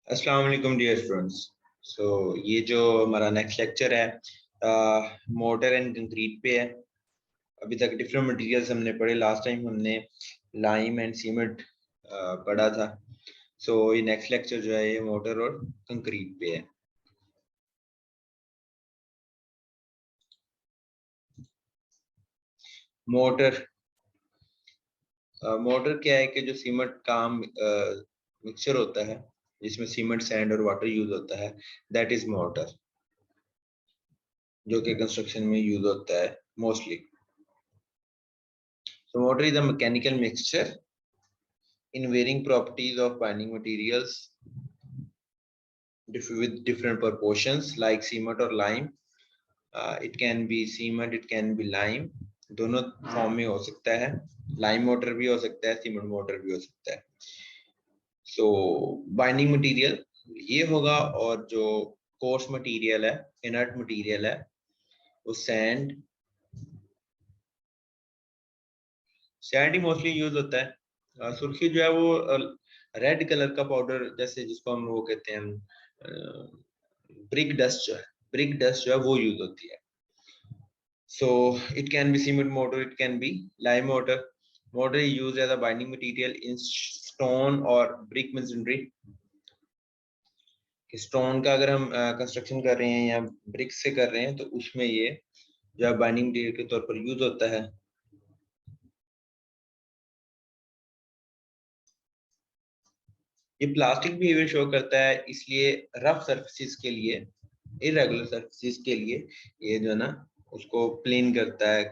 अस्सलाम वालेकुम dear students. सो ये जो हमारा नेक्स्ट लेक्चर है मोटर एंड कंक्रीट पे है। अभी तक डिफरेंट मटेरियल्स हमने पढ़े। लास्ट टाइम हमने लाइम एंड सीमेंट पढ़ा था। सो ये नेक्स्ट लेक्चर जो है ये मोटर और कंक्रीट पे है। मोटर मोटर क्या है कि जो सीमेंट का मिक्सचर होता है जिसमें सीमेंट सैंड और वाटर यूज होता है, दैट इज मोटर, जो कि कंस्ट्रक्शन में यूज होता है mostly. So motor is a mechanical mixture in varying properties of binding materials with different proportions like cement or lime. It can be cement, it can be lime, दोनों form में हो सकता है। Lime motor भी हो सकता है, cement motor भी हो सकता है। सो बाइंडिंग मटेरियल ये होगा, और जो कोर्स मटेरियल है, इनर्ट मटेरियल है, वो सैंड ही मोस्टली यूज होता है। सुर्खी जो है वो रेड कलर का पाउडर, जैसे जिसको हम वो कहते हैं ब्रिक डस्ट, जो है ब्रिक डस्ट जो है वो यूज होती है। So it can be cement mortar, it can be lime mortar. Mortar is used as a binding material in stone और ब्रिक मसनरी। स्टोन का अगर हम कंस्ट्रक्शन कर रहे हैं या ब्रिक से कर रहे हैं तो उसमें ये जो है बाइंडिंग मटेरियल के तौर पर यूज होता है। ये प्लास्टिक बिहेवियर शो करता है, इसलिए रफ सरफेसेस के लिए, इरेगुलर सरफेसेस के लिए ये जो है ना उसको प्लेन करता है,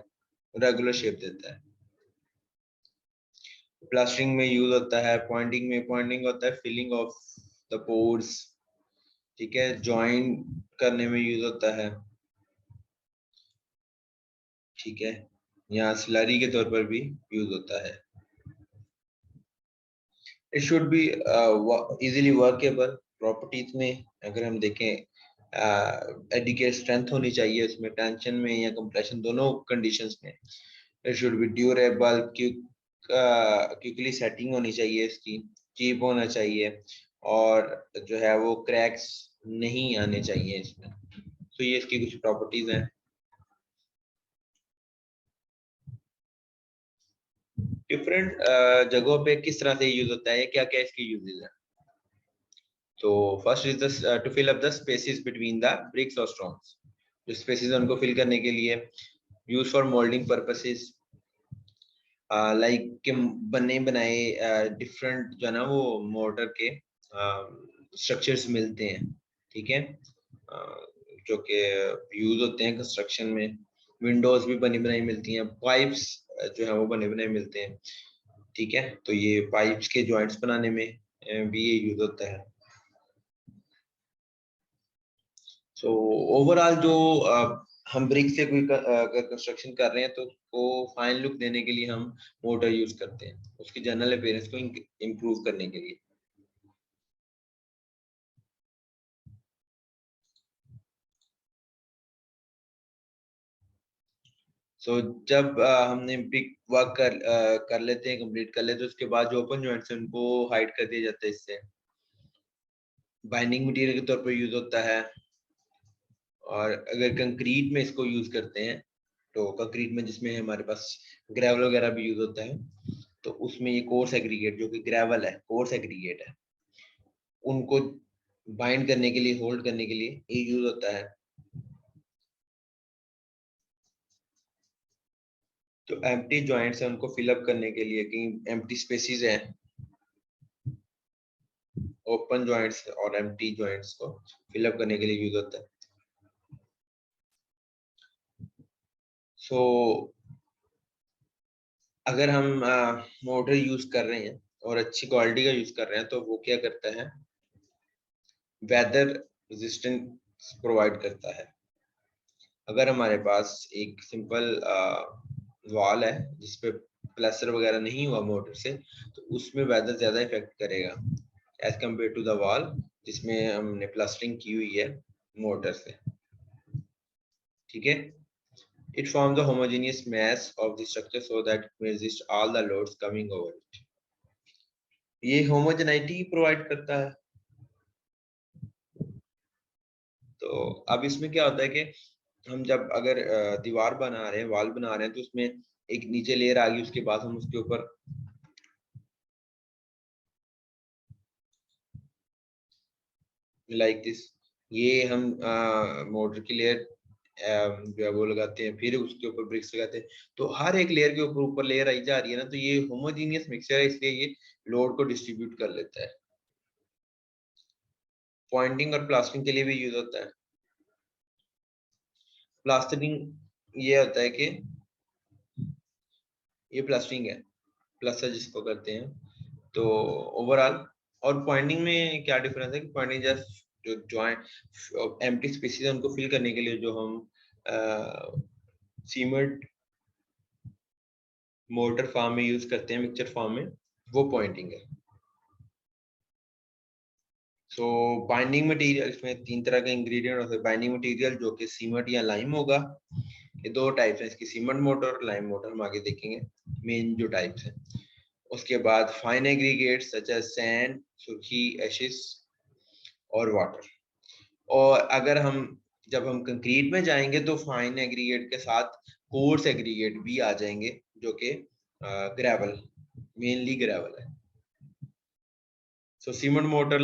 रेगुलर शेप देता है। प्लास्टरिंग में यूज होता है, पॉइंटिंग होता है, फिलिंग ऑफ द पोर्स, ठीक है, जॉइन करने में यूज होता है, ठीक है, यहाँ स्लरी के तौर पर भी यूज होता है। It should be easily workable. Properties में अगर हम देखें, एडिकेट स्ट्रेंथ होनी चाहिए उसमें, टेंशन में या कंप्रेशन दोनों कंडीशंस में। It should be durable, quickly setting होनी चाहिए इसकी, चीप होना चाहिए, और जो है वो क्रैक्स नहीं आने चाहिए इसमें। तो ये इसकी कुछ प्रॉपर्टीज हैं। डिफरेंट जगहों पे किस तरह से यूज होता है, क्या क्या इसके यूजेस हैं। तो first is the to fill up the spaces between the bricks और स्टोन्स। जो स्पेसेस उनको फिल करने के लिए, use for moulding purposes, like के बने बनाए डिफरेंट जो है ना वो मोटर के स्ट्रक्चर्स मिलते हैं, ठीक है, जो कि यूज होते हैं कंस्ट्रक्शन में। विंडोज भी बनी बनाई मिलती हैं, पाइप्स जो है वो बने बनाए मिलते हैं, ठीक है। तो ये पाइप्स के जॉइंट्स बनाने में भी ये यूज होता है। सो ओवरऑल जो हम ब्रिक से कोई अगर कंस्ट्रक्शन कर रहे हैं तो उसको फाइन लुक देने के लिए हम मोटर यूज करते हैं, उसकी जनरल अपीयरेंस को इम्प्रूव करने के लिए। सो जब हमने ब्रिक वर्क कर लेते हैं, कंप्लीट कर लेते हैं, उसके बाद जो ओपन जॉइंट्स हैं उनको हाइड कर दिया जाता है। इससे बाइंडिंग मटेरियल के तौर पर यूज होता है। और अगर कंक्रीट में इसको यूज करते हैं तो कंक्रीट में जिसमें हमारे पास ग्रेवल वगैरह भी यूज होता है, तो उसमें ये कोर्स एग्रीगेट, जो कि ग्रेवल है, कोर्स एग्रीगेट है, उनको बाइंड करने के लिए, होल्ड करने के लिए ये यूज होता है। तो एम्प्टी जॉइंट्स है उनको फिल अप करने के लिए, कहीं एम्प्टी स्पेसेस है, ओपन जॉइंट्स और एम्प्टी जॉइंट्स को फिल अप करने के लिए यूज होता है। सो अगर हम मोटर यूज कर रहे हैं और अच्छी क्वालिटी का यूज कर रहे हैं तो वो क्या करता है, वेदर रेजिस्टेंस प्रोवाइड करता है। अगर हमारे पास एक सिंपल वॉल है जिसपे प्लास्टर वगैरह नहीं हुआ मोटर से, तो उसमें वेदर ज्यादा इफेक्ट करेगा as compare to the wall जिसमें हमने प्लास्टरिंग की हुई है मोटर से, ठीक है। It forms a homogeneous mass of the structure so that it may resist all the loads coming over it. ये homogeneity प्रोवाइड करता है। तो अब इसमें क्या होता है कि हम जब अगर दीवार बना रहे हैं, वॉल बना रहे हैं, तो उसमें एक नीचे लेयर आ गई, उसके बाद हम उसके ऊपर लाइक दिस, ये हम मोटर की लेयर जो है वो लगाते हैं, फिर उसके ऊपर ब्रिक्स लगाते हैं। तो हर एक लेयर के ऊपर ऊपर लेयर आई जा रही है ना, तो ये होमोजीनियस मिक्सचर है, इसलिए ये लोड को डिस्ट्रीब्यूट कर लेता है। पॉइंटिंग और प्लास्टरिंग के लिए भी यूज होता है। प्लास्टरिंग ये होता है कि ये प्लास्टरिंग है, प्लास्टर जिसको करते हैं। तो ओवरऑल और पॉइंटिंग में क्या डिफरेंस है कि पॉइंटिंग जस्ट जो जॉइंट एम्प्टी स्पेसेस है उनको फिल करने के लिए जो हम सीमेंट मोर्टर फॉर्म में यूज करते हैं, मिक्सचर फॉर्म में, वो पॉइंटिंग है। सो बाइंडिंग मटेरियल, इसमें 3 तरह के इंग्रेडिएंट होते हैं। बाइंडिंग मटेरियल जो कि सीमेंट या लाइम होगा, ये 2 टाइप्स हैं इसकी, सीमेंट मोटर, लाइम मोटर, हम आगे देखेंगे मेन जो टाइप्स हैं। उसके बाद fine aggregates such as sand, surkhi, ashes और वाटर। और अगर हम जब हम कंक्रीट में जाएंगे तो फाइन एग्रीगेट के साथ कोर्स एग्रीगेट भी आ जाएंगे, जो कि ग्रेवल, मेनली ग्रेवल है। So cement mortar,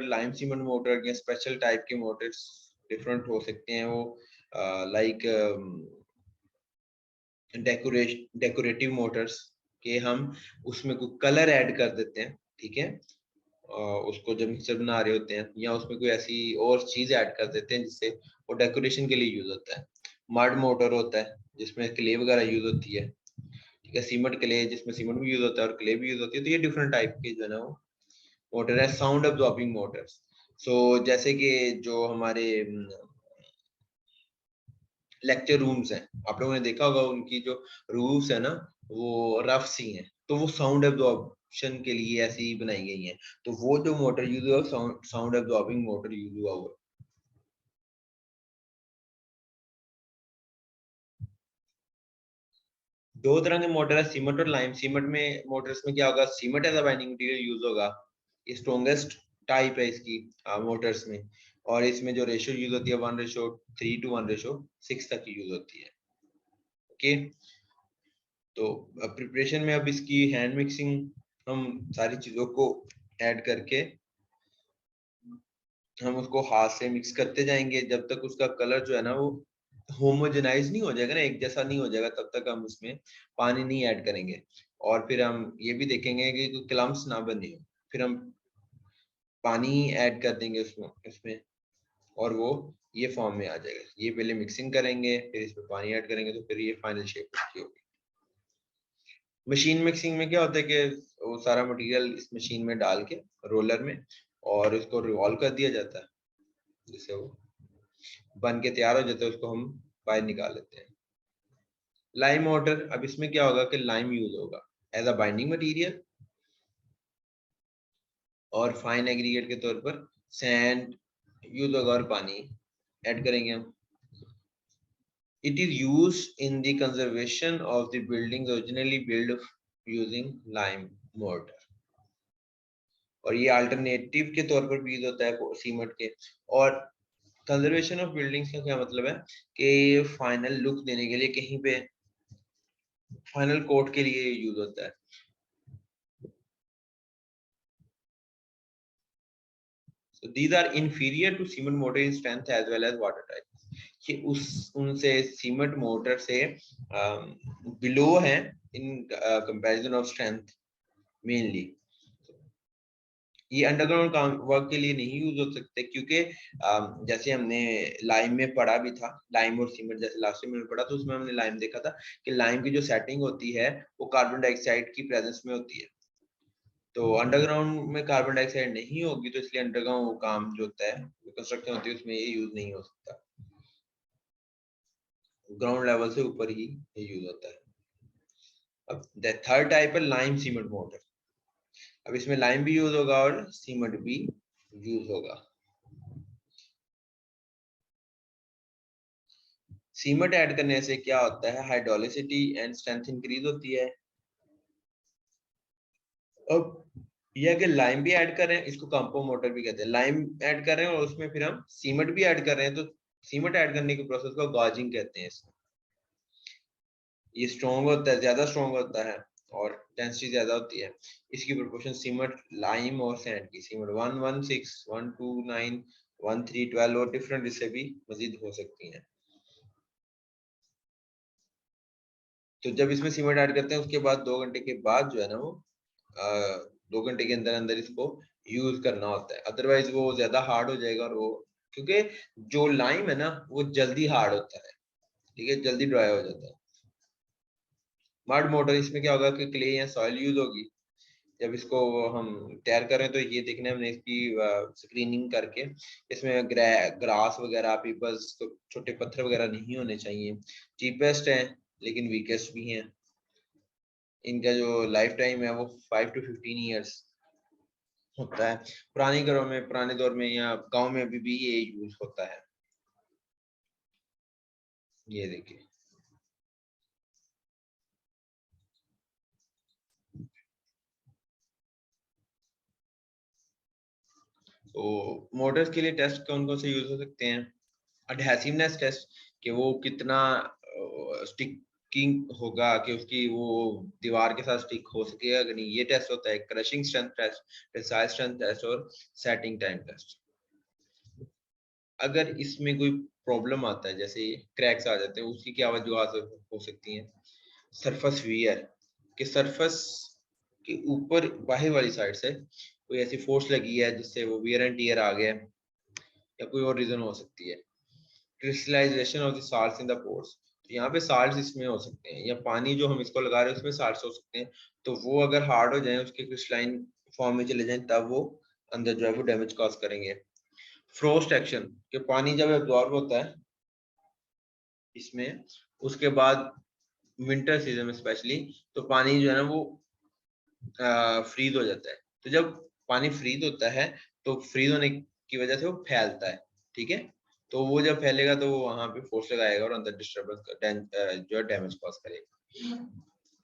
lime cement mortar या स्पेशल टाइप के मोटर्स डिफरेंट हो सकते हैं। वो लाइक डेकोरेटिव मोटर्स के हम उसमें कोई कलर ऐड कर देते हैं, ठीक है, उसको जब मिक्सर बना रहे होते हैं, या उसमें कोई ऐसी और चीज ऐड कर देते हैं जिससे वो डेकोरेशन के लिए यूज होता है। मड मोटर होता है जिसमें क्ले वगैरह यूज होती है, ठीक है, सीमेंट क्ले जिसमें सीमेंट भी यूज होता है और क्ले भी यूज होती है। तो ये डिफरेंट टाइप के जो है ना वो मोटर है। साउंड अब्जॉर्बिंग मोटर्स, सो जैसे कि जो हमारे लेक्चर रूम्स हैं, आप लोगों ने देखा होगा उनकी जो रूफ्स है ना वो रफ सी हैं, तो वो साउंड एब्जॉर्प्शन के लिए ऐसी बनाई गई हैं। तो वो जो मोटर यूज हुआ, साउंड एब्जॉर्बिंग मोटर यूज हुआ हुआ। दो तरह के मोटर है, सीमेंट और लाइम। सीमेंट में मोटर्स में क्या होगा, cement as a binding material use होगा, ये स्ट्रॉन्गेस्ट टाइप है इसकी मोटर्स में। और इसमें जो रेशियो यूज होती है 1:3 to 1:6 तक की यूज होती है। ओके, तो प्रिपरेशन में अब इसकी हैंड मिक्सिंग, हम सारी चीजों को ऐड करके हम उसको हाथ से मिक्स करते जाएंगे जब तक उसका कलर जो है ना वो होमोजेनाइज नहीं हो जाएगा ना, एक जैसा नहीं हो जाएगा, तब तक हम उसमें पानी नहीं ऐड करेंगे। और फिर हम ये भी देखेंगे कि कोई क्लम्प्स ना बने हो, फिर हम पानी ऐड कर देंगे उसमें इसमें, और वो ये फॉर्म में आ जाएगा। ये पहले मिक्सिंग करेंगे, फिर इसमें पानी ऐड करेंगे, तो फिर ये फाइनल शेप उसकी होगी। मशीन मिक्सिंग में क्या होता है कि वो सारा मटेरियल इस मशीन में डाल के रोलर में, और इसको रिवॉल्व कर दिया जाता है, जिससे वो बन के तैयार हो जाता है, उसको हम बाहर निकाल लेते हैं। लाइम मोटर, अब इसमें क्या होगा कि लाइम यूज होगा एज अ बाइंडिंग मटेरियल, और फाइन एग्रीगेट के तौर पर सैंड यूज होगा और पानी ऐड करेंगे हम। It is used in the conservation of the buildings originally built using lime mortar, और ये अल्टरनेटिव के तौर पर भी यूज होता है सीमेंट के। और कंजर्वेशन ऑफ बिल्डिंग्स का क्या मतलब है कि फाइनल लुक देने के लिए, कहीं पे फाइनल कोट के लिए यूज होता है। So these are inferior to cement mortar in strength as well as water type, कि उस उनसे सीमेंट मोटर से बिलो है in comparison of strength mainly. ये अंडरग्राउंड काम वर्क के लिए नहीं यूज हो सकते, क्योंकि जैसे हमने लाइम में पढ़ा भी था, लाइम और सीमेंट जैसे लास्ट में पढ़ा, तो उसमें हमने लाइम देखा था कि लाइम की जो सेटिंग होती है वो कार्बन डाइऑक्साइड की प्रेजेंस में होती है। तो अंडरग्राउंड में कार्बन डाइऑक्साइड नहीं होगी, तो इसलिए अंडरग्राउंड काम जो होता है, जो कंस्ट्रक्शन होती है, उसमें ये यूज नहीं हो सकता। ग्राउंड लेवल से ऊपर ही ये यूज होता है। अब द थर्ड टाइप है लाइम सीमेंट मोटर। अब इसमें लाइम भी यूज होगा और सीमेंट भी यूज होगा। सीमेंट ऐड करने से क्या होता है, हाइड्रोलिसिटी एंड स्ट्रेंथ इंक्रीज होती है। अब ये अगर लाइम भी ऐड कर रहे हैं, इसको कंपो मोटर भी कहते हैं। लाइम ऐड कर रहे हैं और उसमें फिर हम सीमेंट भी ऐड कर रहे हैं, तो सीमेंट ऐड करने के प्रोसेस को गॉजिंग कहते हैं इसको। ये स्ट्रॉन्ग होता है, ज्यादा स्ट्रॉन्ग होता है और डेंसिटी ज्यादा होती है। इसकी प्रोपोर्शन सीमेंट, लाइम और सैंड की, सीमेंट 116, 129, 13, 12 और डिफरेंट इससे भी मजीद हो सकती हैं। तो जब इसमें सीमेंट ऐड करते हैं उसके बाद 2 घंटे के बाद जो है ना वो 2 घंटे के अंदर अंदर इसको यूज करना होता है, अदरवाइज वो ज्यादा हार्ड हो जाएगा। और वो क्योंकि जो लाइम है ना वो जल्दी हार्ड होता है, ठीक है, जल्दी ड्राई हो जाता है। मड मोटर, इसमें क्या होगा कि क्ले या सॉइल यूज होगी। जब इसको हम तैयार करें तो ये देखना है हमने इसकी स्क्रीनिंग करके, इसमें ग्रास वगैरह, पीपल्स, छोटे पत्थर वगैरह नहीं होने चाहिए। चीपेस्ट है लेकिन वीकेस्ट भी हैं। इनका जो लाइफ टाइम है वो 5 to 15 ईयर्स होता है। पुराने घरों में, पुराने दौर में या गांव में अभी भी ये यूज होता है। ये देखिए, तो मोटर्स के लिए टेस्ट कौन कौन से यूज हो सकते हैं? अडहेसिवनेस टेस्ट, कि वो कितना स्टिकिंग होगा, कि उसकी वो दीवार के साथ स्टिक हो सकेगा कि नहीं, ये टेस्ट होता है। Crushing strength test, tensile strength test और सेटिंग टाइम टेस्ट। अगर इसमें कोई प्रॉब्लम आता है, जैसे क्रैक्स आ जाते हैं, उसकी क्या वजूहत हो सकती हैं? सरफेस वियर, कि सरफेस के ऊपर बाहर वाली साइड से कोई ऐसी फोर्स लगी है जिससे वो वियर एंड टियर आ गया है, या कोई और रीजन हो सकती है। Crystallisation of the salts in the pores, तो यहाँ पे साल्ट्स इसमें हो सकते हैं, या पानी जो हम इसको लगा रहे हैं उसमें साल्ट्स हो सकते हैं। तो वो अगर हार्ड हो जाए, उसके क्रिस्टलाइन फॉर्म में चले जाएं, तब वो अंदर जो है वो डैमेज कॉज करेंगे। फ्रोस्ट एक्शन, कि पानी जब एब्जॉर्ब होता है इसमें, उसके बाद विंटर सीजन में स्पेशली, तो पानी जो है ना वो फ्रीज हो जाता है। तो जब पानी फ्रीज होता है तो फ्रीज होने की वजह से वो फैलता है, ठीक है। तो वो जब फैलेगा तो वो वहां पे फोर्स लगाएगा और अंदर डिस्टर्बेंस जो है डैमेज कॉज करेगा।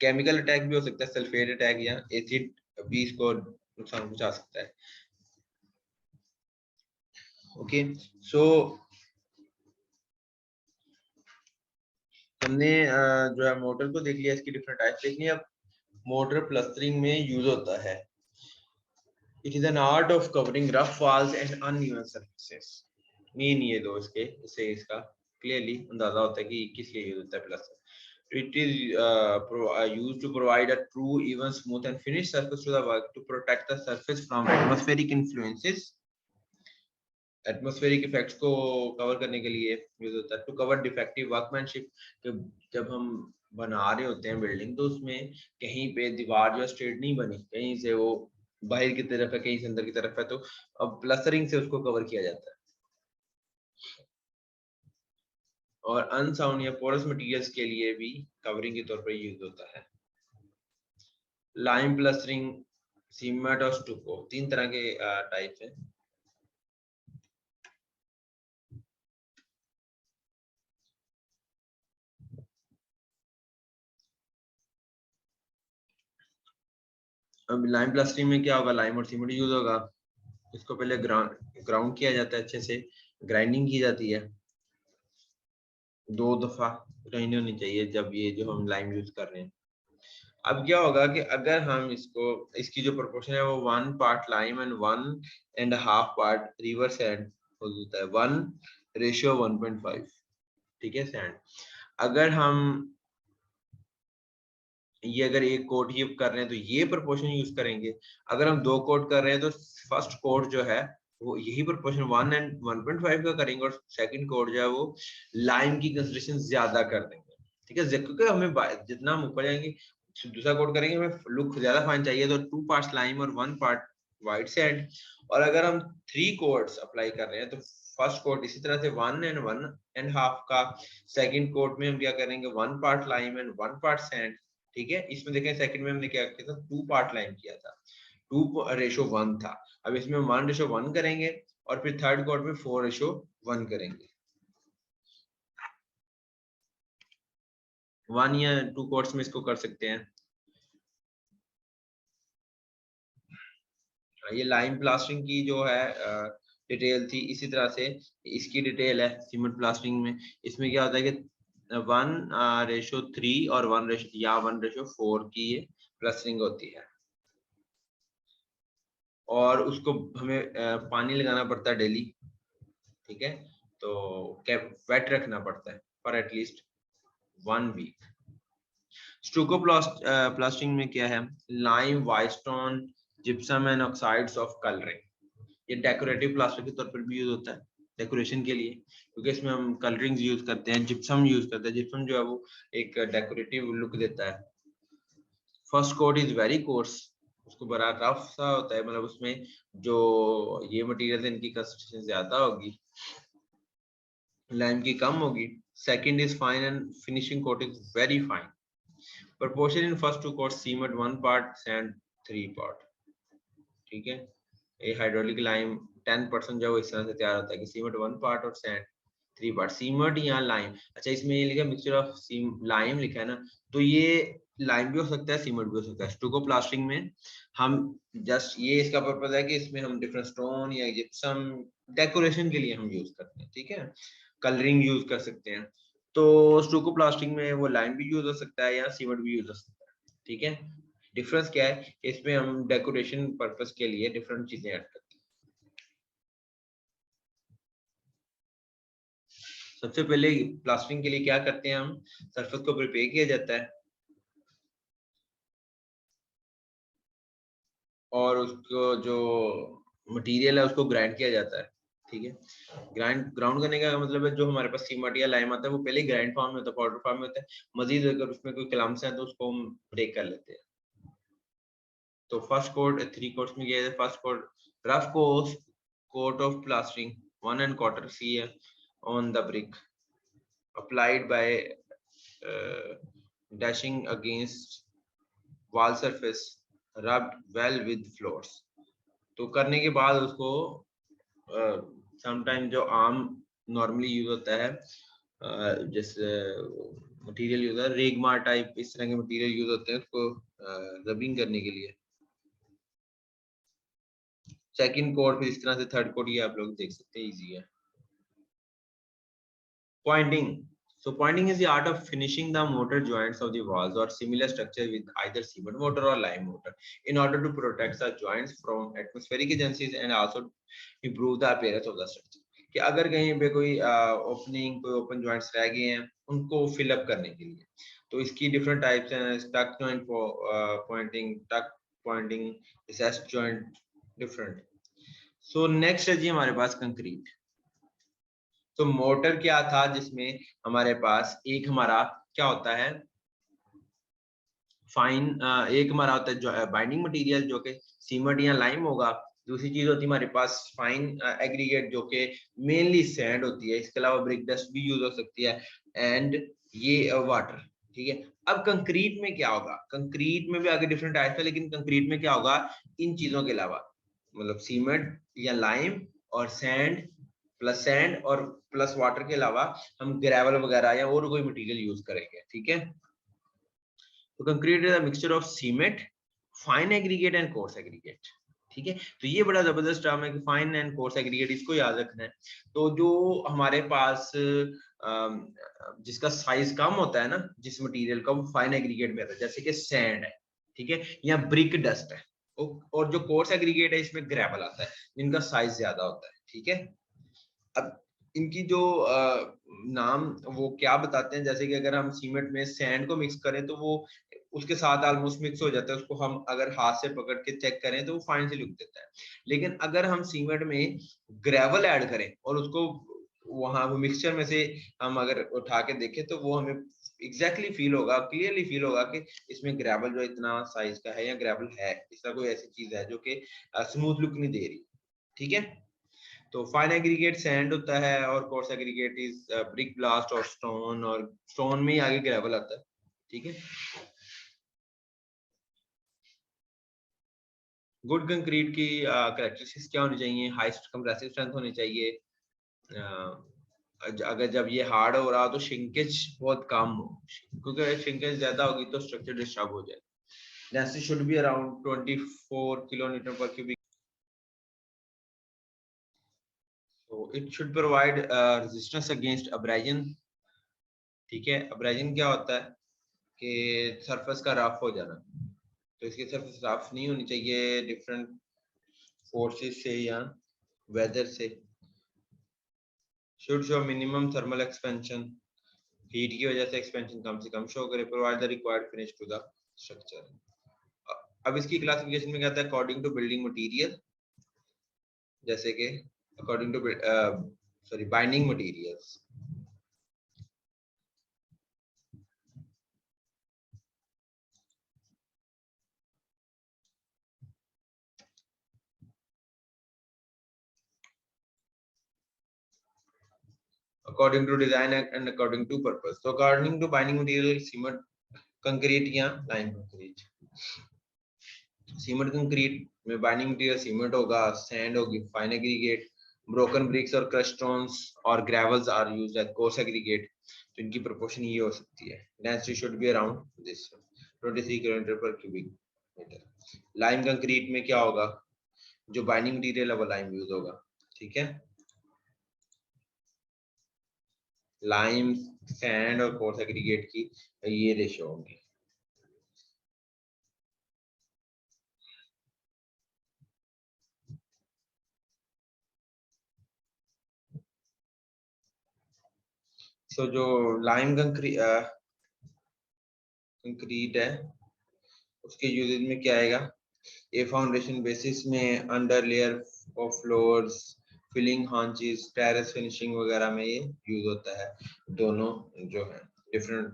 केमिकल अटैक भी हो सकता है, सल्फेट अटैक या एसिड भी इसको नुकसान पहुंचा सकता है। ओके, सो हमने जो है मोटर को देख लिया, इसकी डिफरेंट टाइप्स देख लिया। अब मोटर प्लस्टरिंग में यूज होता है। It is an art of covering rough walls and uneven surfaces. Main ये दो इसके, इससे इसका क्लियरली अंदाजा होता है कि किस लिए यूज होता है plaster. It is used to provide a true, even, smooth, and finished surface to the work, to protect the surface from atmospheric influences, atmospheric effects को कवर करने के लिए यूज होता है। टू कवर डिफेक्टिव वर्कमैनशिप, जब हम बना रहे होते हैं बिल्डिंग, तो उसमें कहीं पे दीवार जो स्ट्रेट नहीं बनी, कहीं से वो बाहर की तरफ है, कहीं से अंदर की तरफ है, तो अब प्लस्टरिंग से उसको कवर किया जाता है। और अनसाउंड या पोरस मटेरियल्स के लिए भी कवरिंग के तौर पर यूज होता है। लाइम प्लस्टरिंग, सीमेंट और स्टुको, 3 तरह के टाइप हैं। अब लाइम प्लस्टरिंग में क्या होगा, लाइम और सीमेंट यूज होगा। इसको पहले ग्राउंड किया जाता है, अच्छे से ग्राइंडिंग की जाती है। 2 दफा ग्राइंड होनी चाहिए जब ये जो हम लाइम यूज कर रहे हैं। अब क्या होगा कि अगर हम इसको, इसकी जो प्रोपोर्शन है वो 1 part lime and 1.5 part river sand होता है, 1:1.5, ठीक है, सैंड। अगर हम ये अगर एक कोट ही कर रहे हैं तो ये प्रोपोर्शन यूज करेंगे। अगर हम 2 कोट कर रहे हैं तो फर्स्ट कोट जो है वो यही प्रोपोर्शन 1 एंड 1.5 का करेंगे, और सेकंड कोट जो है वो लाइम की कंसंट्रेशन ज्यादा कर देंगे, ठीक है। क्योंकि हमें जितना हम ऊपर जाएंगे, दूसरा कोट करेंगे, हमें लुक ज्यादा फाइन चाहिए, तो 2 पार्ट्स लाइम और 1 पार्ट वाइट सैंड। और अगर हम 3 कोट्स अप्लाई कर रहे हैं तो फर्स्ट कोट इसी तरह से 1 and 1.5 का, सेकंड कोट में हम क्या करेंगे, 1 part lime and 1 part sand, ठीक है। इसमें देखें सेकंड में हमने क्या किया था, 2 पार्ट लाइन किया था, 2:1 था। अब इसमें 1:1 करेंगे, और फिर थर्ड कोर्ट में 4:1 करेंगे। 1 या 2 कोर्ट्स में इसको कर सकते हैं। ये लाइम प्लास्टरिंग की जो है डिटेल थी, इसी तरह से इसकी डिटेल है सीमेंट प्लास्टरिंग में। इसमें क्या होता है कि 1:3 और 1:4 की ये प्लास्टरिंग होती है, और उसको हमें पानी लगाना पड़ता है डेली, ठीक है। तो कैप वेट रखना पड़ता है for at least 1 week. Stucco plastering में क्या है, lime, white stone, gypsum and oxides of colouring. ये डेकोरेटिव प्लास्टर के तौर पर भी यूज होता है, डेकोरेशन के लिए, क्योंकि इसमें हम कलरिंग्स यूज करते हैं, जिप्सम यूज करते हैं। जिप्सम जो है वो एक डेकोरेटिव लुक देता है। First coat is very coarse, उसको बड़ा रफ सा होता है, मतलब उसमें जो ये मटेरियल इनकी कंसिस्टेंसी ज्यादा होगी, लाइम की कम होगी। Second is fine and finishing coat is very fine. Proportion in first two coats, cement 1 part, sand 3 part, ठीक है। ये हाइड्रोलिक लाइम 10% जो इस तरह से तैयार होता है कि सीमेंट 1 पार्ट और सैंड 3 पार्ट। सीमेंट या लाइम, अच्छा इसमें ये लिखा मिक्सचर ऑफ लाइम लिखा है ना, तो ये लाइम भी हो सकता है, सीमेंट भी हो सकता है। स्टूको प्लास्टरिंग में हम जस्ट ये इसका पर्पज है कि इसमें हम डिफरेंट स्टोन या जिप्सम डेकोरेशन के लिए हम यूज करते हैं, ठीक है, कलरिंग यूज कर सकते हैं। तो स्टूको प्लास्टरिंग में वो लाइम भी यूज हो सकता है या सीमेंट भी यूज हो सकता है, ठीक है। डिफरेंस क्या है, इसमें हम डेकोरेशन पर्पस के लिए डिफरेंट चीजें ऐड करते हैं। सबसे पहले प्लास्टरिंग के लिए क्या करते हैं, हम सरफेस को प्रिपेयर किया जाता है और उसको जो मटेरियल है उसको ग्राइंड किया जाता है, ठीक है। ग्राउंड करने का मतलब है जो हमारे पास सीमेंट या लाइम आता है वो पहले ग्राइंड फॉर्म में होता है, पाउडर फॉर्म में होता है। मजीद अगर उसमें कोई क्लम्स हैं तो उसको हम ब्रेक कर लेते हैं। तो फर्स्ट कोट 3 कोट्स में किया जाता है। First coat rough coat of plastering 1¼ cm on the brick applied by dashing against wall surface, rubbed well with floors। तो करने के बाद उसको समटाइम जो आम नॉर्मली यूज होता है, जैसे मटेरियल यूज होता है रेगमा टाइप, इस तरह के मटेरियल यूज होते हैं उसको रबिंग करने के लिए। सेकंड कोड फिर इस तरह से, थर्ड कोड ये आप लोग देख सकते हैं, इजी है। Pointing. So pointing is the art of finishing the motor joints of the walls or similar structure with either cement mortar or lime mortar in order to protect the joints from atmospheric agencies and also improve the appearance of the structure। कि अगर कहीं पे कोई opening, कोई open joints रह गए हैं उनको फिल अप करने के लिए, तो इसकी डिफरेंट टाइप्स हैं। Tuck joint pointing, tuck pointing, recessed joint, different. So next है जी हमारे पास कंक्रीट। तो मोटर क्या था, जिसमें हमारे पास एक हमारा क्या होता है फाइन, एक हमारा होता है जो बाइंडिंग मटेरियल जो कि सीमेंट या लाइम होगा। दूसरी चीज होती है हमारे पास फाइन एग्रीगेट जो कि मेनली सैंड होती है, इसके अलावा ब्रिक डस्ट भी यूज हो सकती है, एंड ये वाटर, ठीक है। अब कंक्रीट में क्या होगा, कंक्रीट में भी आगे डिफरेंट टाइप्स है, लेकिन कंक्रीट में क्या होगा, इन चीजों के अलावा मतलब सीमेंट या लाइम और सैंड प्लस सैंड और प्लस वाटर के अलावा हम ग्रेवल वगैरह या और कोई मटेरियल यूज करेंगे, ठीक है। तो concrete is a mixture of cement, fine aggregate and coarse aggregate, ठीक है। तो ये बड़ा जबरदस्त टर्म है कि फाइन एंड कोर्स एग्रीगेट, इसको याद रखना है। तो जो हमारे पास जिसका साइज कम होता है ना, जिस मटेरियल का, वो फाइन एग्रीगेट में आता है, जैसे कि सैंड है, ठीक है, या ब्रिक डस्ट है। और जो कोर्स एग्रीगेट है इसमें ग्रेवल आता है, जिनका साइज ज्यादा होता है, ठीक है। अब इनकी जो नाम वो क्या बताते हैं, जैसे कि अगर हम सीमेंट में सैंड को मिक्स करें तो वो उसके साथ ऑलमोस्ट मिक्स हो जाता है, उसको हम अगर हाथ से पकड़ के चेक करें तो वो फाइन से लुक देता है। लेकिन अगर हम सीमेंट में ग्रेवल ऐड करें और उसको वहां वो मिक्सचर में से हम अगर उठा के देखें तो वो हमें एग्जैक्टली फील होगा, क्लियरली फील होगा कि इसमें ग्रेवल जो इतना साइज का है या ग्रेवल है, इस तरह कोई ऐसी चीज है जो कि स्मूथ लुक नहीं दे रही, ठीक है। तो फाइन एग्रीगेट सैंड होता है और coarse aggregate is brick blast और स्टोन, और स्टोन में ही आगे ग्रेवल आता है, ठीक है। गुड कंक्रीट की कैरेक्टरिस्टिक्स क्या होनी चाहिए, हाई कंप्रेसिव स्ट्रेंथ होनी चाहिए, अगर जब ये हार्ड हो रहा हो तो श्रिंकेज बहुत कम हो, क्योंकि श्रिंकेज ज्यादा होगी तो स्ट्रक्चर डिस्टर्ब हो जाए। Density should be around 24 kilometre पर cubic So it should provide resistance against abrasion. ठीक है, abrasion क्या होता है कि सरफेस का रफ हो जाना, तो इसकी सरफेस रफ नहीं होनी चाहिए डिफरेंट फोर्सेस से या वेदर से। Should show minimum thermal expansion, heat की वजह से एक्सपेंशन कम से कम शो करे, provide the required finish to the structure. अब इसकी क्लासिफिकेशन में क्या आता है, अकॉर्डिंग टू बिल्डिंग मटेरियल, जैसे कि according to sorry binding materials. According to design and according to purpose. So according to binding material, cement concrete या lime concrete। Cement concrete में बाइंडिंग मटेरियल सीमेंट होगा, sand होगी, fine aggregate, broken bricks और crush stones और gravels are used as coarse aggregate. तो इनकी proportion ये हो सकती है, density should be around this 23 kilometre पर क्यूबिक मीटर। लाइम कंक्रीट में क्या होगा, जो बाइंडिंग मटेरियल है वो लाइम यूज होगा, ठीक है। लाइम, सैंड और कोर्स एग्रीगेट की ये रेशियो होंगी। सो जो लाइम कंक्रीट है उसके यूजेज में क्या आएगा, ए फाउंडेशन बेसिस में under layer of floors, filling haunches, terrace finishing वगैरह में ये यूज होता है, दोनों जो है डिफरेंट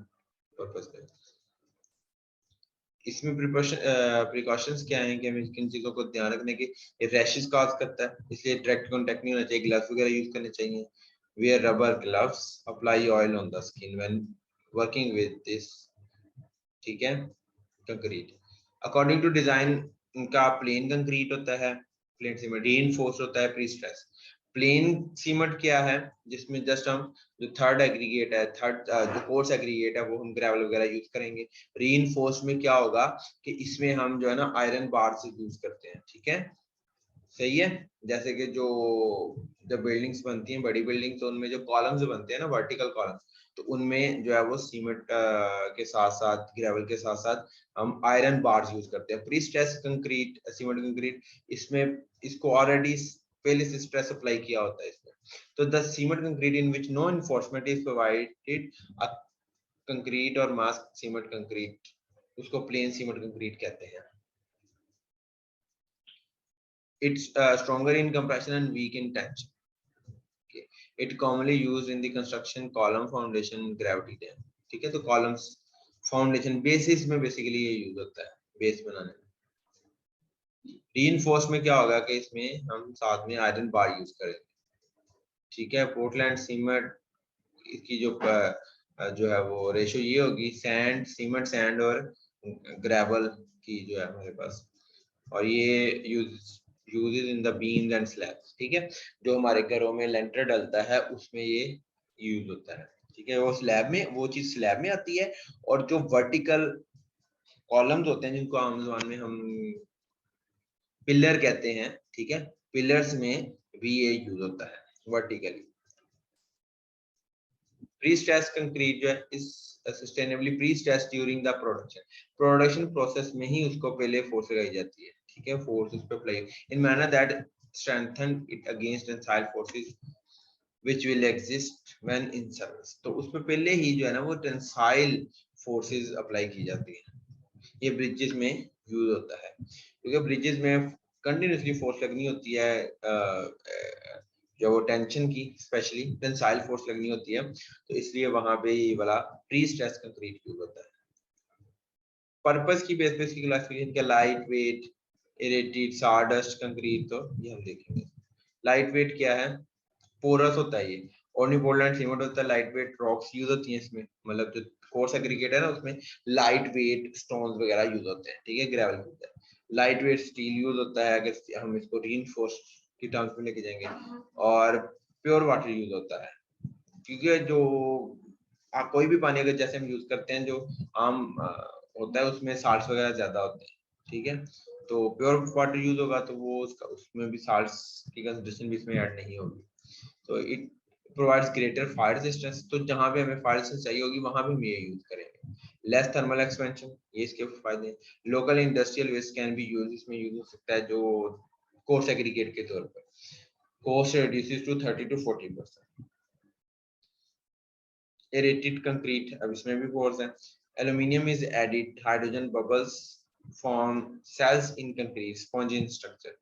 पर्पस पे। इसमें प्रिकॉशंस क्या हैं कि हमें किन चीजों को ध्यान रखने की, ये रैशेस कॉज करता है, इसलिए डायरेक्ट कांटेक्ट नहीं होना चाहिए, ग्लव्स वगैरह यूज करने चाहिए। wear rubber gloves, apply oil on the skin when working with this, ठीक है। कंक्रीट अकॉर्डिंग टू डिजाइन इनका प्लेन कंक्रीट होता है, प्लेन सीमेंट रीइंफोर्स्ड होता है, प्री स्ट्रेस। प्लेन सीमेंट क्या है, जिसमें जस्ट हम जो थर्ड एग्रीगेट है, थर्ड जो कोर्स एग्रीगेट है वो हम ग्रेवल वगैरह यूज करेंगे। रीइंफोर्स्ड में क्या होगा कि इसमें हम जो है ना आयरन बार से यूज करते हैं, ठीक है, सही है। जैसे कि जो जब बिल्डिंग्स बनती हैं, बड़ी बिल्डिंग, तो उनमें जो कॉलम्स बनते हैं ना, वर्टिकल कॉलम्स, तो उनमें जो है वो सीमेंट के साथ साथ ग्रेवल के साथ साथ हम आयरन बार्स यूज करते हैं। Pre stress concrete, cement concrete, इसमें इसको ऑलरेडी पहले से स्ट्रेस अप्लाई किया होता है इसमें। तो the cement concrete in which no reinforcement is provided, concrete और मास्क सीमेंट कंक्रीट, उसको प्लेन सीमेंट कंक्रीट कहते हैं। It's stronger in compression and weak in tension. Okay. It commonly used in the construction column, foundation, gravity dam. ठीक है, तो columns, foundation, basis में basically ये use होता है बेस बनाने में। Reinforce में क्या होगा कि इसमें हम साथ में आयरन बार यूज करेंगे, ठीक है। पोर्टलैंड सीमेंट, इसकी जो है वो रेशियो ये होगी, सैंड सीमेंट, सैंड और ग्रेवल की जो है हमारे पास, और ये uses in the beams and slabs, ठीक है। जो हमारे घरों में लेंटर डलता है उसमें ये यूज होता है, ठीक है। वो स्लैब में, वो चीज स्लैब में आती है, और जो वर्टिकल कॉलम्स होते हैं जिनको आम ज़बान में हम पिलर कहते हैं, ठीक है, पिलर्स में भी ये यूज होता है वर्टिकली। प्री-स्ट्रेस्ड कंक्रीट जो है इस sustainably prestressed during the production process में ही उसको पहले फोर्स लगाई जाती है, ठीक है, फोर्स उस पे apply in manner that strengthen it against tensile forces which will exist when in service. तो उसमें पहले ही जो है ना वो टेंसाइल फोर्सेस अप्लाई की जाती है। ये ब्रिजेस में यूज होता है, क्योंकि ब्रिजेस में कंटिन्यूसली फोर्स लगनी होती है, जो वो टेंशन की स्पेशली टेंसाइल फोर्स लगनी होती है, तो इसलिए वहां पे ये वाला प्री स्ट्रेस कंक्रीट यूज होता है। पर्पस की बेस पे इसकी क्लासिफिकेशन क्या, लाइट वेट, इरेटेड, सारडस्ट कंक्रीट, तो ये हम देखेंगे। लाइट वेट क्या है, पोरस होता है ये, और पोर्टलैंड सीमेंट होता है, लाइट वेट रॉक्स यूज होती हैं इसमें, मतलब जो कोर्स एग्रीगेट है ना उसमें लाइट वेट स्टोन्स वगैरह यूज होते हैं, ठीक है, ग्रेवल के अंदर। लाइट वेट स्टील यूज होता है अगर हम इसको रीइंफोर्स की टर्म्स में लेके जाएंगे, और प्योर वाटर यूज होता है, क्योंकि जो कोई भी पानी अगर जैसे हम यूज करते हैं जो आम होता है उसमें साल्ट्स वगैरह ज्यादा होते हैं, ठीक है, तो प्योर वाटर यूज होगा तो वो उसका उसमें भी साल्ट्स की कंसंट्रेशन भी इसमें ऐड नहीं होगी। तो it provides greater fire resistance, तो जहां पे हमें फायर रेजिस्टेंस चाहिए होगी वहां पे हम ये यूज करेंगे। लेस थर्मल एक्सपेंशन, ये इसके फायदे। Local industrial waste can be use, इसमें यूज हो सकता है जो कोर्स एग्रीगेट के तौर पर। Cost reduces to 30 to 40%। Aerated concrete, अब इसमें भी पोर्स है। Aluminium is added, hydrogen bubbles form cells in concrete, sponge in structure,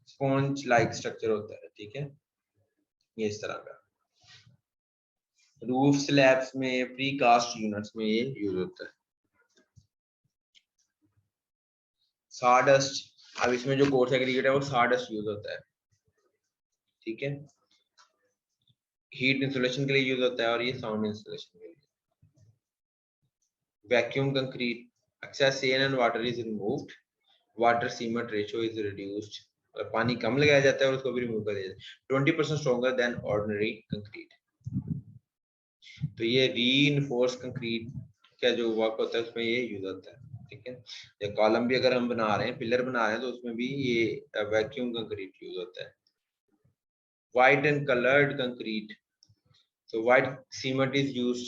sponge like structure होता है, ठीक है, ये इस तरह का। रूफ स्लैब्स में, प्री कास्ट यूनिट्स में ये यूज होता है। साडस्ट, अब इसमें जो कोर्स एग्रीगेट है वो साडस्ट यूज होता है, ठीक है। हीट इंसुलेशन के लिए यूज होता है और ये साउंड इंसुलेशन के लिए। Vacuum concrete, excess sand and water is removed, water cement ratio is reduced, और पानी कम लगाया जाता है और उसको भी रिमूव कर दिया जाता है। 20% स्ट्रॉन्गर देन ऑर्डिनरी कंक्रीट। तो ये रीइंफोर्स कंक्रीट का जो वर्क होता है उसमें ये यूज होता है, ठीक है। या कॉलम भी अगर हम बना रहे हैं, पिलर बना रहे हैं, तो उसमें भी ये वैक्यूम कंक्रीट यूज होता है। White and coloured concrete, so white cement is used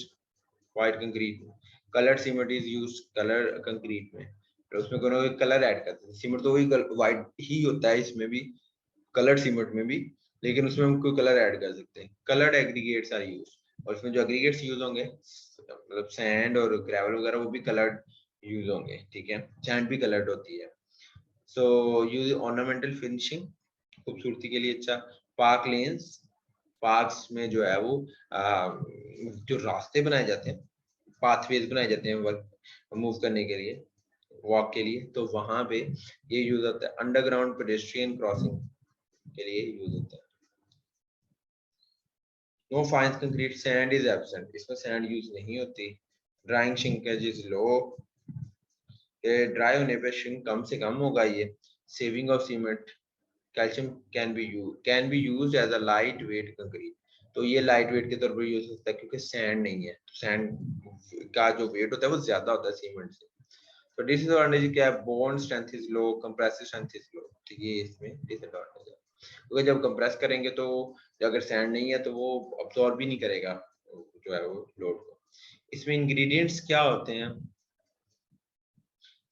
white concrete में, colored cement is used color concrete में, तो उसमें कोनो कलर ऐड करते हैं। सीमेंट तो वही व्हाइट ही होता है इसमें भी, कलर्ड सीमेंट में भी, लेकिन उसमें हम कोई कलर ऐड कर सकते हैं। कलर्ड एग्रीगेट्स आर यूज, और इसमें जो एग्रीगेट्स यूज होंगे मतलब सैंड और ग्रेवल वगैरह वो भी कलर्ड यूज होंगे, ठीक है। सैंड भी कलर्ड होती है। सो यूज ऑर्नामेंटल फिनिशिंग, खूबसूरती के लिए अच्छा। पार्क लेन्स, पार्क्स में जो है वो जो रास्ते बनाए जाते हैं, पाथवेज बनाए जाते हैं वर्क मूव करने के लिए, वॉक के लिए, तो वहां पे ये यूज होता है। अंडरग्राउंड पेडेस्ट्रियन क्रॉसिंग के लिए यूज होता है। No fine concrete, sand is absent, इसमें सैंड यूज नहीं होती। Drying shrinkage is low, dry होने पे श्रिंक कम से कम होगा ये। Saving of cement, calcium can be used as a light weight concrete, तो ये लाइट वेट के तौर पर यूज होता है क्योंकि सैंड नहीं है, तो सैंड का जो वेट होता है वो ज्यादा होता है सीमेंट से। तो डिसएडवांटेज क्या है? Bond strength is low, compressive strength is low, ठीक है, इसमें डिसएडवांटेज है, क्योंकि जब कंप्रेस करेंगे तो अगर सैंड नहीं है तो वो अब्सॉर्ब भी नहीं करेगा जो है वो लोड को। इसमें इंग्रेडिएंट्स क्या होते हैं?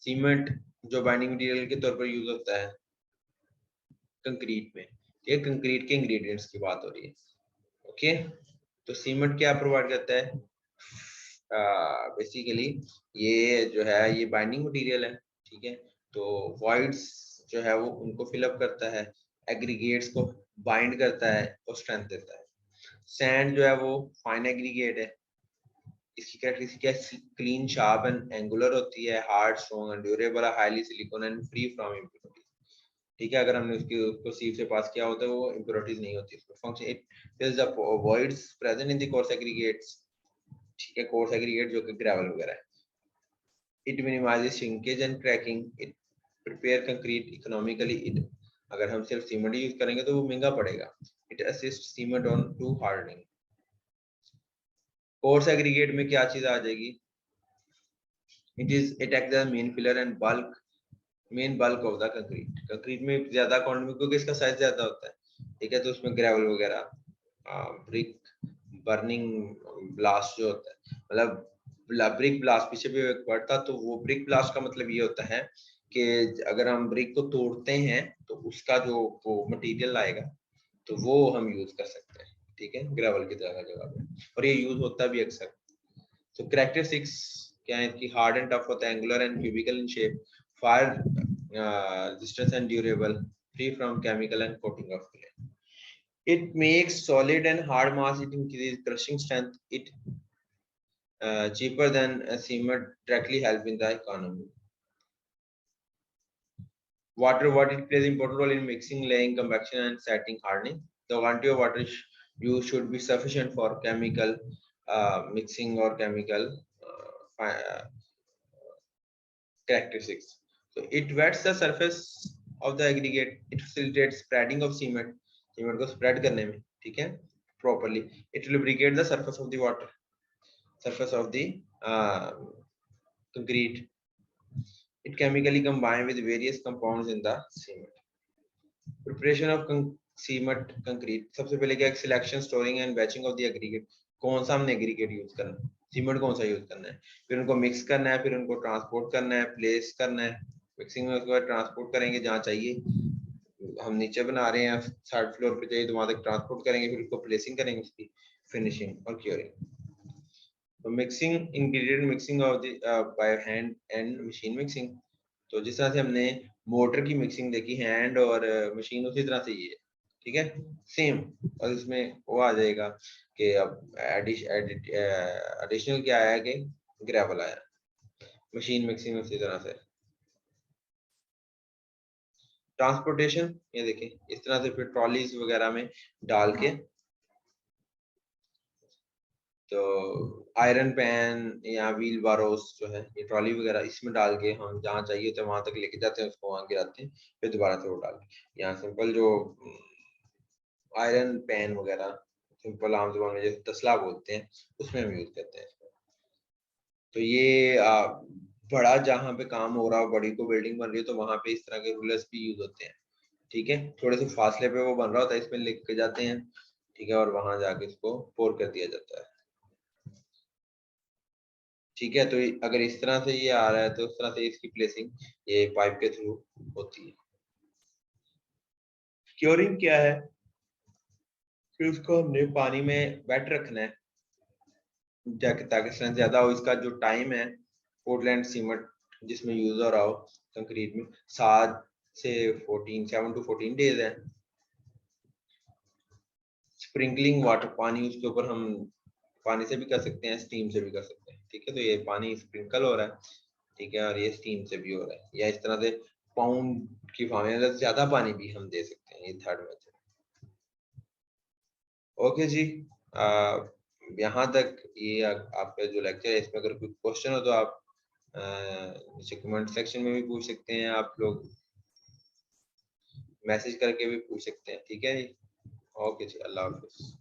सीमेंट जो बाइंडिंग मटेरियल के तौर पर यूज होता है कंक्रीट में, ये कंक्रीट के इंग्रेडिएंट्स की बात हो रही है, ओके। तो सीमेंट क्या प्रोवाइड करता है? बेसिकली ये जो है ये बाइंडिंग मटेरियल है, ठीक है। तो वॉइड्स जो है वो उनको फिलअप करता है, एग्रीगेट्स को बाइंड करता है और स्ट्रेंथ देता है। सैंड जो है वो फाइन एग्रीगेट है, इसकी कैरेक्टरिस्टिक क्या है? क्लीन, शार्प एंड एंगुलर होती है, hard, strong and durable, highly silicon and free from impurities, ठीक है। अगर हमने उसको सीव से पास किया होता है वो इम्प्योरिटीज नहीं होती उसमें। Function, it फिल्स the voids present in the course aggregates, ठीक है, कोर्स एग्रीगेट जो कि ग्रेवल वगैरह है। It minimises shrinkage and cracking, it prepare concrete economically, it अगर हम सिर्फ सीमेंट यूज करेंगे तो वो महंगा पड़ेगा। It assist cement on to hardening. Coarse aggregate में क्या चीज आ जाएगी? It act the main pillar and bulk of the concrete, concrete में ज्यादा क्वांटिटी क्योंकि इसका साइज ज्यादा होता है, ठीक है। तो उसमें ग्रेवल वगैरह, ब्रिक बर्निंग ब्लास्ट जो होता है, मतलब ब्रिक ब्लास्ट पीछे भी एक वर्ड था, तो वो ब्रिक ब्लास्ट का मतलब ये होता है कि अगर हम ब्रिक को तोड़ते हैं तो उसका जो वो मटेरियल आएगा तो वो हम यूज कर सकते हैं, ठीक है, ग्रेवल की जगह पे, और ये यूज होता भी अक्सर। तो कैरेक्टरिस्टिक्स क्या है कि हार्ड एंड टफ होता है, angular and cubical in shape, fire resistance and durable, free from chemical and coating of clay. It makes solid and hard mass, it increases crushing strength, it cheaper than cement, directly help in the economy. Water, what it plays important role in mixing, laying, compaction and setting hardening. The quantity of water used should be sufficient for chemical mixing or chemical characteristics. So it wets the surface of the aggregate, it facilitates spreading of cement, cement को spread करने में, ठीक है, properly. It lubricates the surface of the water, surface of the concrete. It chemically combined with various compounds in the cement. Preparation of cement concrete, सबसे पहले क्या, selection, storing and batching of the aggregate, कौन सा हमने aggregate use करना है, cement कौन सा यूज करना है, फिर उनको मिक्स करना है, फिर उनको ट्रांसपोर्ट करना है, प्लेस करना है मिक्सिंग में, उसके बाद ट्रांसपोर्ट करेंगे जहाँ चाहिए, हम नीचे बना रहे हैं 3rd फ्लोर पे चाहिए तो वहां तक ट्रांसपोर्ट करेंगे, फिर उसको प्लेसिंग करेंगे, उसकी फिनिशिंग और क्योरिंग। तो mixing, ingredient mixing of the by hand and machine mixing, तो जिस तरह से हमने मोटर की मिक्सिंग देखी हैंड और मशीन, उसी तरह से ये, ठीक है, सेम। और इसमें वो आ जाएगा कि अब एडिशनल क्या आया कि ग्रेवल आया, मशीन मिक्सिंग उसी तरह से। ट्रांसपोर्टेशन, ये देखें इस तरह से फिर ट्रॉलीज वगैरह में डाल के, तो आयरन पैन या व्हील बारोस जो है, ये ट्रॉली वगैरह इसमें डाल के हम जहाँ चाहिए तो वहां तक लेके जाते हैं, उसको वहां गिराते हैं, फिर दोबारा से वो डाल के, यहाँ सिंपल जो आयरन पैन वगैरह सिंपल आम जुबान में जैसे तसला बोलते हैं, उसमें हम यूज करते हैं इसको। तो ये बड़ा जहाँ पे काम हो रहा हो, बड़ी को बिल्डिंग बन रही है, तो वहां पे इस तरह के रूलर्स भी यूज होते हैं, ठीक है, थोड़े से फासले पे वो बन रहा होता है, इसमें लिख के जाते हैं, ठीक है, और वहां जाके इसको पोर कर दिया जाता है, ठीक है। तो अगर इस तरह से ये आ रहा है तो उस तरह से इसकी प्लेसिंग ये पाइप के थ्रू होती है। क्योरिंग क्या है, फिर उसको हमने पानी में वेट रखना है ताकि स्ट्रेंथ ज्यादा हो, इसका जो टाइम है पोर्टलैंड सीमेंट जिसमें यूज हो रहा हो कंक्रीट में, 7 to 14 डेज है। स्प्रिंकलिंग वाटर, पानी उसके ऊपर हम पानी से भी कर सकते हैं, स्टीम से भी कर सकते हैं, ठीक है, तो ये पानी स्प्रिंकल हो रहा है, ठीक है, और ये स्टीम से भी हो रहा है, या इस तरह से पाउंड की फॉर्म में ज्यादा पानी भी हम दे सकते हैं, ये 3rd मेथड। ओके जी, यहाँ तक ये आपका जो लेक्चर है, इसमें अगर कोई क्वेश्चन हो तो आप नीचे कमेंट सेक्शन में भी पूछ सकते हैं, आप लोग मैसेज करके भी पूछ सकते हैं, ठीक है जी। ओके जी, अल्लाह हाफिज।